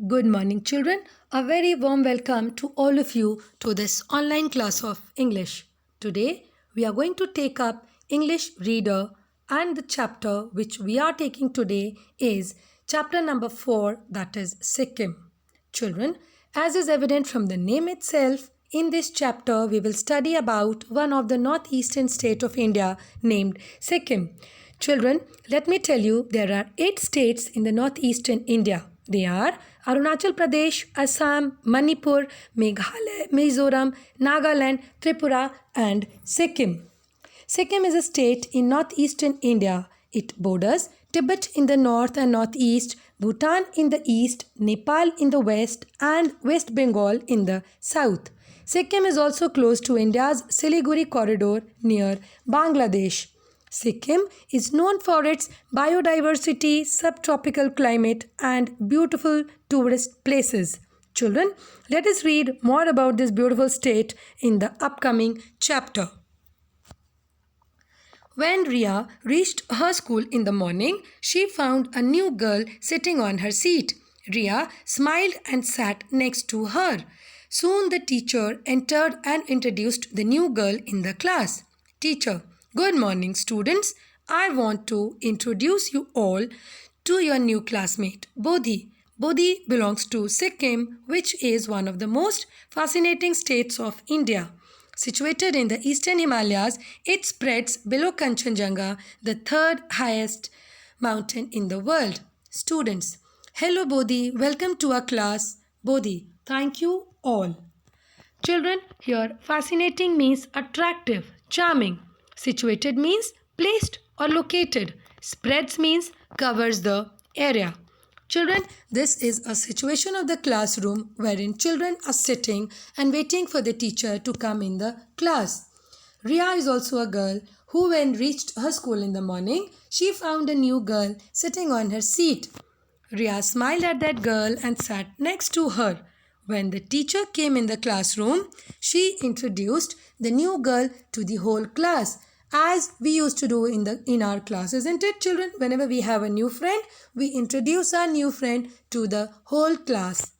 Good morning, children. A very warm welcome to all of you to this online class of English. Today, we are going to take up English Reader, and the chapter which we are taking today is chapter number 4, that is Sikkim. Children, as is evident from the name itself, in this chapter we will study about one of the northeastern state of India named Sikkim. Children, let me tell you there are 8 states in the northeastern India. They are Arunachal Pradesh, Assam, Manipur, Meghalaya, Mizoram, Nagaland, Tripura and Sikkim. Sikkim is a state in northeastern India. It borders Tibet in the north and northeast, Bhutan in the east, Nepal in the west and West Bengal in the south. Sikkim is also close to India's Siliguri corridor near Bangladesh. Sikkim is known for its biodiversity, subtropical climate, and beautiful tourist places. Children, let us read more about this beautiful state in the upcoming chapter. When Ria reached her school in the morning, she found a new girl sitting on her seat. Ria smiled and sat next to her. Soon the teacher entered and introduced the new girl in the class. Teacher: Good morning, students. I want to introduce you all to your new classmate, Bodhi. Bodhi belongs to Sikkim, which is one of the most fascinating states of India. Situated in the eastern Himalayas, it spreads below Kanchenjunga, the third highest mountain in the world. Students: Hello Bodhi, welcome to our class. Bodhi: Thank you all. Children, here fascinating means attractive, charming. Situated means placed or located. Spreads means covers the area. Children, this is a situation of the classroom wherein children are sitting and waiting for the teacher to come in the class. Ria is also a girl who, when reached her school in the morning, she found a new girl sitting on her seat. Ria smiled at that girl and sat next to her. When the teacher came in the classroom, she introduced the new girl to the whole class, as we used to do in our class, isn't it, children? Whenever we have a new friend, we introduce our new friend to the whole class.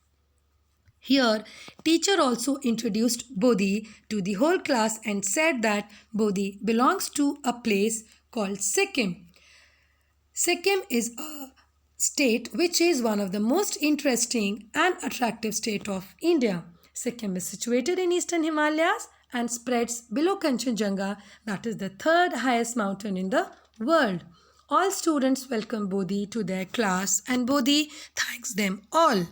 Here, teacher also introduced Bodhi to the whole class and said that Bodhi belongs to a place called Sikkim. Sikkim is a state which is one of the most interesting and attractive state of India. Sikkim is situated in eastern Himalayas and spreads below Kanchenjunga, that is the third highest mountain in the world. All students welcome Bodhi to their class and Bodhi thanks them all.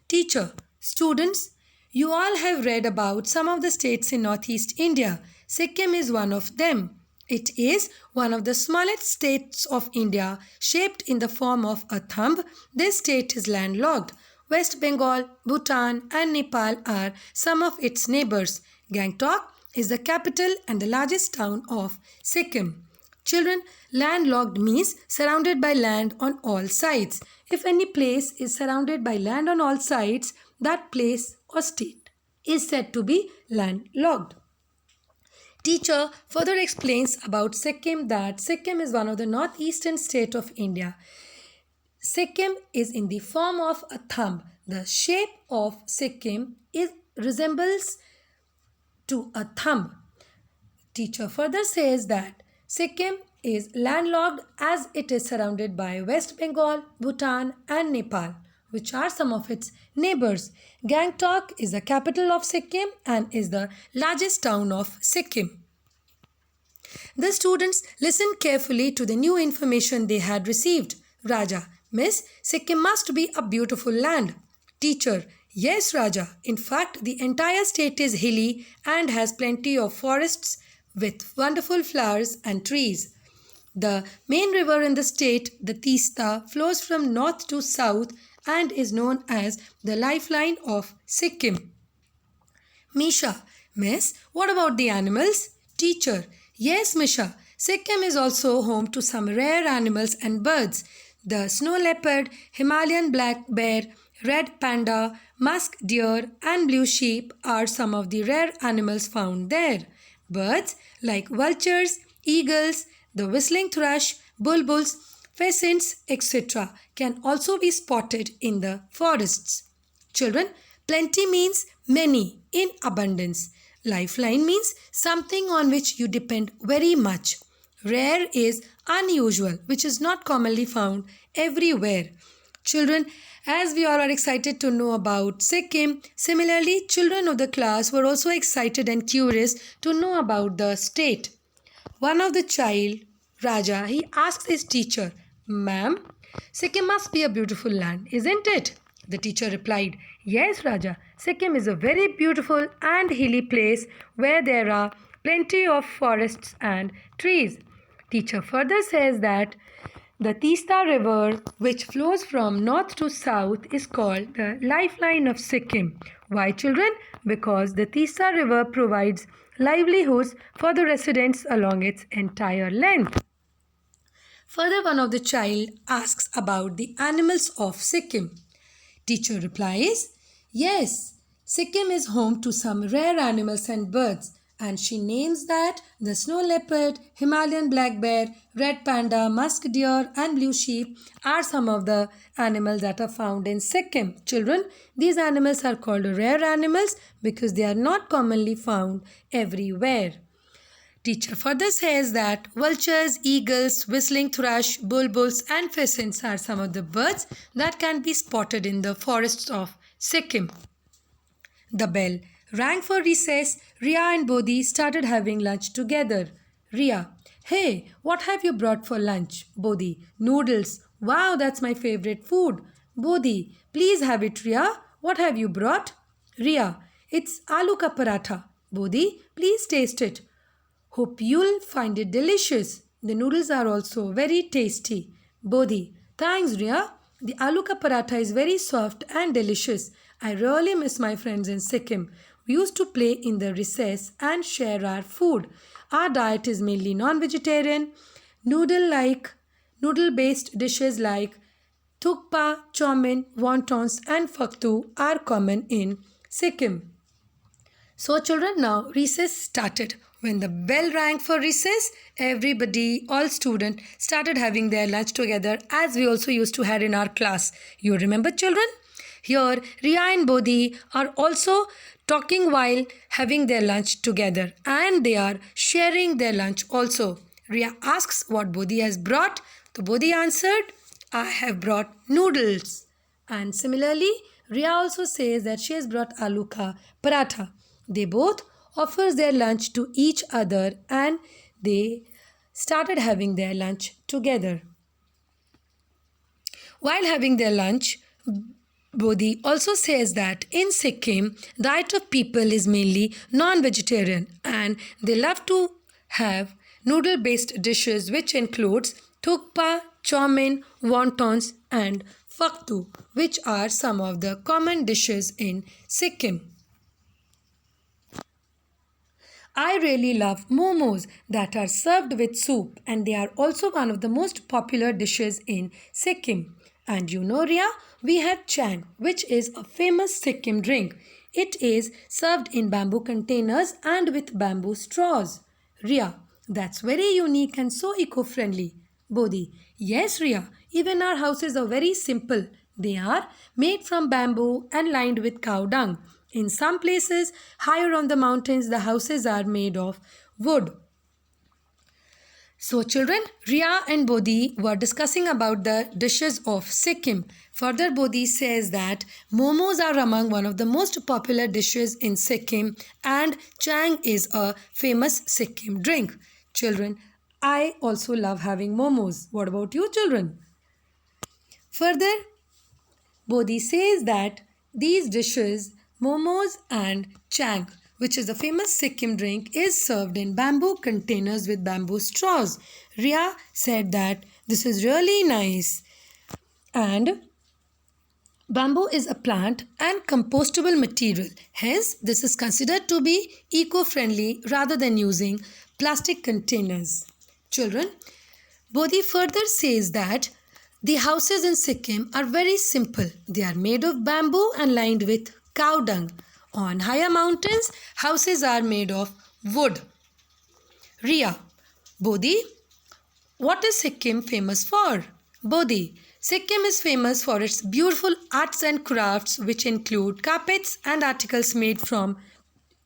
Teacher: Students, you all have read about some of the states in northeast India. Sikkim is one of them. It is one of the smallest states of India, shaped in the form of a thumb. This state is landlocked. West Bengal, Bhutan and Nepal are some of its neighbors. Gangtok is the capital and the largest town of Sikkim. Children, landlocked means surrounded by land on all sides. If any place is surrounded by land on all sides, that place or state is said to be landlocked. Teacher further explains about Sikkim that Sikkim is one of the northeastern state of India. Sikkim is in the form of a thumb. The shape of Sikkim resembles to a thumb. Teacher further says that Sikkim is landlocked as it is surrounded by West Bengal, Bhutan and Nepal, which are some of its neighbors. Gangtok is the capital of Sikkim and is the largest town of Sikkim. The students listened carefully to the new information they had received. Raja: Miss, Sikkim must be a beautiful land. Teacher: Yes, Raja. In fact, the entire state is hilly and has plenty of forests with wonderful flowers and trees. The main river in the state, the Teesta, flows from north to south and is known as the lifeline of Sikkim. Misha: Miss, what about the animals? Teacher: Yes, Misha. Sikkim is also home to some rare animals and birds. The snow leopard, Himalayan black bear, red panda, musk deer and blue sheep are some of the rare animals found there. Birds like vultures, eagles, the whistling thrush, bulbuls, pheasants, etc. can also be spotted in the forests. Children, plenty means many, in abundance. Lifeline means something on which you depend very much. Rare is unusual, which is not commonly found everywhere. Children, as we all are excited to know about Sikkim, similarly, children of the class were also excited and curious to know about the state. One of the child, Raja, he asked his teacher, "Ma'am, Sikkim must be a beautiful land, isn't it?" The teacher replied, "Yes, Raja, Sikkim is a very beautiful and hilly place where there are plenty of forests and trees." Teacher further says that the Tista River, which flows from north to south, is called the lifeline of Sikkim. Why, children? Because the Tista River provides livelihoods for the residents along its entire length. Further, one of the child asks about the animals of Sikkim. Teacher replies, "Yes, Sikkim is home to some rare animals and birds, and she names that the snow leopard, Himalayan black bear, red panda, musk deer and blue sheep are some of the animals that are found in Sikkim." Children, these animals are called rare animals because they are not commonly found everywhere. Teacher further says that vultures, eagles, whistling thrush, bulbuls and pheasants are some of the birds that can be spotted in the forests of Sikkim. The bell rang for recess. Ria and Bodhi started having lunch together. Ria, "Hey, what have you brought for lunch?" Bodhi, "Noodles. Wow, that's my favorite food." Bodhi, "Please have it, Ria. What have you brought?" Ria, "It's aloo ka paratha." Bodhi, "Please taste it. Hope you'll find it delicious. The noodles are also very tasty." Bodhi, "Thanks, Ria. The aloo ka paratha is very soft and delicious. I really miss my friends in Sikkim. We used to play in the recess and share our food. Our diet is mainly non-vegetarian. Noodle-based dishes like thukpa, chow mein, wontons and faktu are common in Sikkim. So children, now recess started. When the bell rang for recess, everybody, all students, started having their lunch together as we also used to have in our class. You remember, children? Here, Ria and Bodhi are also talking while having their lunch together, and they are sharing their lunch also. Ria asks what Bodhi has brought. So Bodhi answered, "I have brought noodles." And similarly, Ria also says that she has brought aloo ka paratha. They both offers their lunch to each other and they started having their lunch together. While having their lunch, Bodhi also says that in Sikkim, the diet of people is mainly non-vegetarian and they love to have noodle-based dishes which includes thukpa, chow mein, wontons and faktu, which are some of the common dishes in Sikkim. I really love momos that are served with soup, and they are also one of the most popular dishes in Sikkim. And you know, Ria, we have chang, which is a famous Sikkim drink. It is served in bamboo containers and with bamboo straws. Ria, that's very unique and so eco-friendly. Bodhi, yes, Ria, even our houses are very simple. They are made from bamboo and lined with cow dung. In some places, higher on the mountains, the houses are made of wood. So children, Ria and Bodhi were discussing about the dishes of Sikkim. Further, Bodhi says that momos are among one of the most popular dishes in Sikkim and chang is a famous Sikkim drink. Children, I also love having momos. What about you, children? Further, Bodhi says that these dishes, momos and chang, which is a famous Sikkim drink, is served in bamboo containers with bamboo straws. Ria said that this is really nice. And bamboo is a plant and compostable material. Hence, this is considered to be eco-friendly rather than using plastic containers. Children, Bodhi further says that the houses in Sikkim are very simple. They are made of bamboo and lined with cow dung. On higher mountains, houses are made of wood. Ria, Bodhi, what is Sikkim famous for? Bodhi. Sikkim is famous for its beautiful arts and crafts, which include carpets and articles made from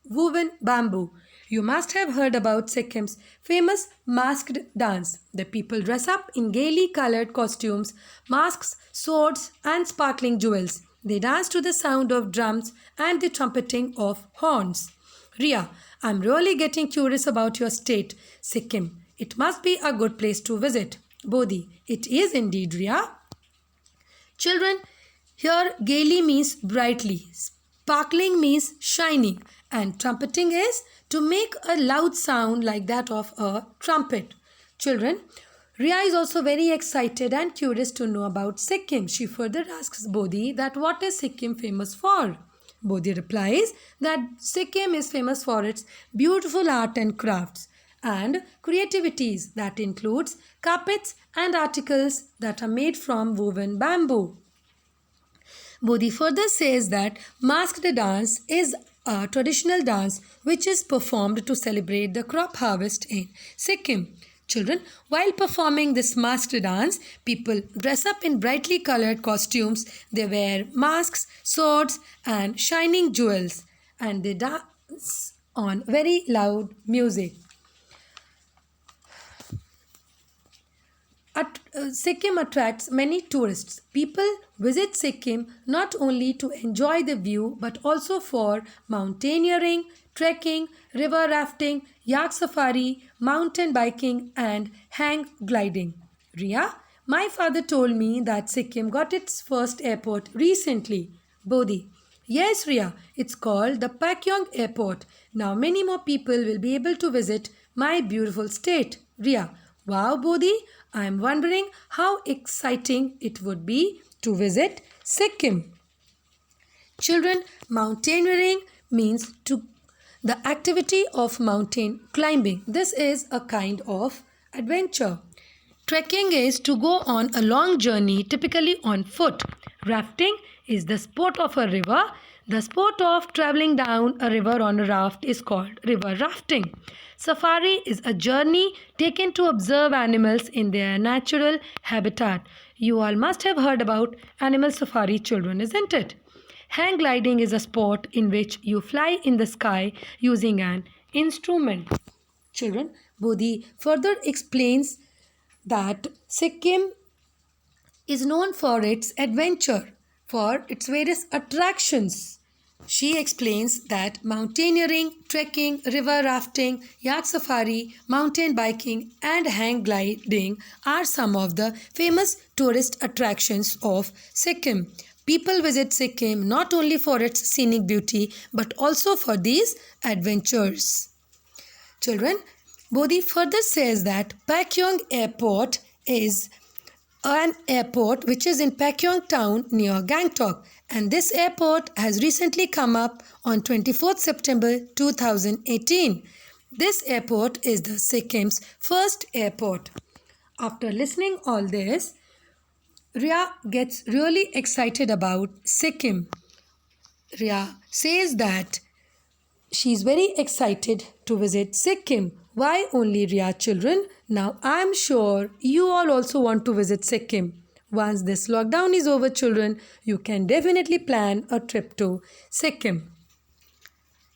woven bamboo. You must have heard about Sikkim's famous masked dance. The people dress up in gaily colored costumes, masks, swords, and sparkling jewels. They dance to the sound of drums and the trumpeting of horns. Ria, I'm really getting curious about your state, Sikkim. It must be a good place to visit. Bodhi, it is indeed, Ria. Children, here gaily means brightly, sparkling means shining, and trumpeting is to make a loud sound like that of a trumpet. Children, Ria is also very excited and curious to know about Sikkim. She further asks Bodhi that what is Sikkim famous for? Bodhi replies that Sikkim is famous for its beautiful art and crafts and creativities that includes carpets and articles that are made from woven bamboo. Bodhi further says that masked dance is a traditional dance which is performed to celebrate the crop harvest in Sikkim. Children, while performing this masked dance, people dress up in brightly colored costumes. They wear masks, swords, and shining jewels, and they dance on very loud music. Sikkim attracts many tourists. People visit Sikkim not only to enjoy the view but also for mountaineering, trekking, river rafting, yak safari, mountain biking, and hang gliding. Ria, my father told me that Sikkim got its first airport recently. Bodhi, yes, Ria, it's called the Pakyong Airport. Now many more people will be able to visit my beautiful state. Ria, wow, Bodhi, I am wondering how exciting it would be to visit Sikkim. Children, mountaineering means the activity of mountain climbing. This is a kind of adventure. Trekking is to go on a long journey, typically on foot. Rafting is the sport of a river. The sport of traveling down a river on a raft is called river rafting. Safari is a journey taken to observe animals in their natural habitat. You all must have heard about animal safari, children, isn't it? Hang gliding is a sport in which you fly in the sky using an instrument. Children, Bodhi further explains that Sikkim is known for its adventure, for its various attractions. She explains that mountaineering, trekking, river rafting, yak safari, mountain biking, and hang gliding are some of the famous tourist attractions of Sikkim. People visit Sikkim not only for its scenic beauty but also for these adventures. Children, Bodhi further says that Pakyong Airport is an airport which is in Pakyong town near Gangtok, and this airport has recently come up on 24th September 2018. This airport is the Sikkim's first airport. After listening all this, Ria gets really excited about Sikkim. Ria says that she is very excited to visit Sikkim. Why only Ria, children? Now I am sure you all also want to visit Sikkim. Once this lockdown is over, children, you can definitely plan a trip to Sikkim.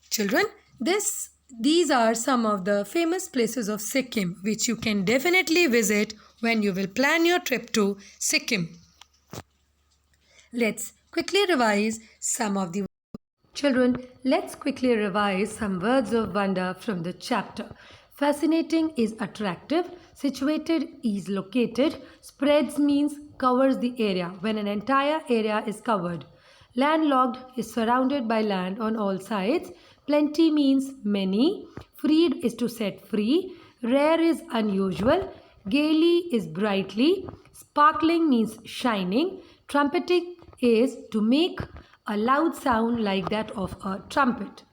Children, these are some of the famous places of Sikkim which you can definitely visit when you will plan your trip to Sikkim. Let's quickly revise some of the Children, let's quickly revise some words of wonder from the chapter. Fascinating is attractive, situated is located, spreads means covers the area when an entire area is covered. Landlocked is surrounded by land on all sides. Plenty means many. Freed is to set free. Rare is unusual. Gaily is brightly. Sparkling means shining. Trumpeting is to make a loud sound like that of a trumpet.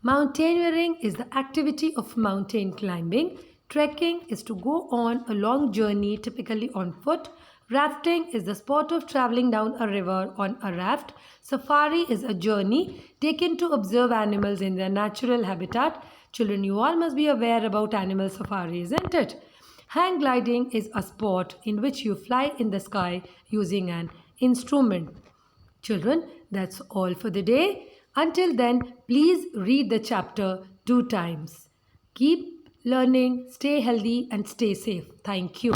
Mountaineering is the activity of mountain climbing. Trekking is to go on a long journey, typically on foot. Rafting is the sport of traveling down a river on a raft. Safari is a journey taken to observe animals in their natural habitat. Children, you all must be aware about animal safari, isn't it? Hang gliding is a sport in which you fly in the sky using an instrument. Children, that's all for the day. Until then, please read the chapter 2 times. Keep learning, stay healthy, and stay safe. Thank you.